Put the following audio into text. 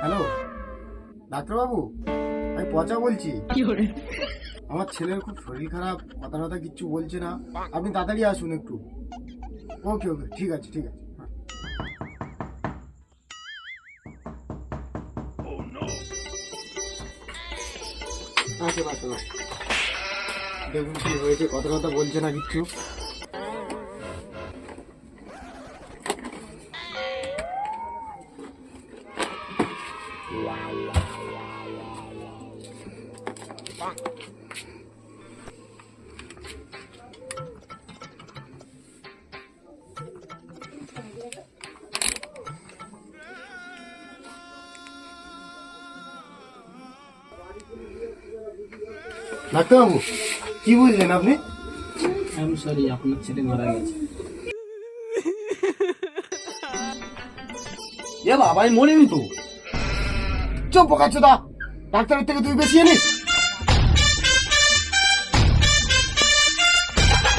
Hello ডাক্তারবাবু, আমি পচা বলছি। আমার ছেলের খুব শরীর খারাপ, কথা টথা কিচ্ছু বলছে না। আপনি তাড়াতাড়ি আসুন একটু। ওকে ওকে, ঠিক আছে ঠিক আছে। হ্যাঁ। আসুন আসুন আসুন। দেখুন কি হয়েছে, কথা টথা বলছে না কিচ্ছু। ডাক্তারবাবু, কি বুঝলেন আপনি? আই সরি, আপনার ছেলে মারা গেছে। এ বাবা, আমি মরিনি তো। চুপ বোকাচোদা, ডাক্তারের থেকে তুই বেশি জানিস?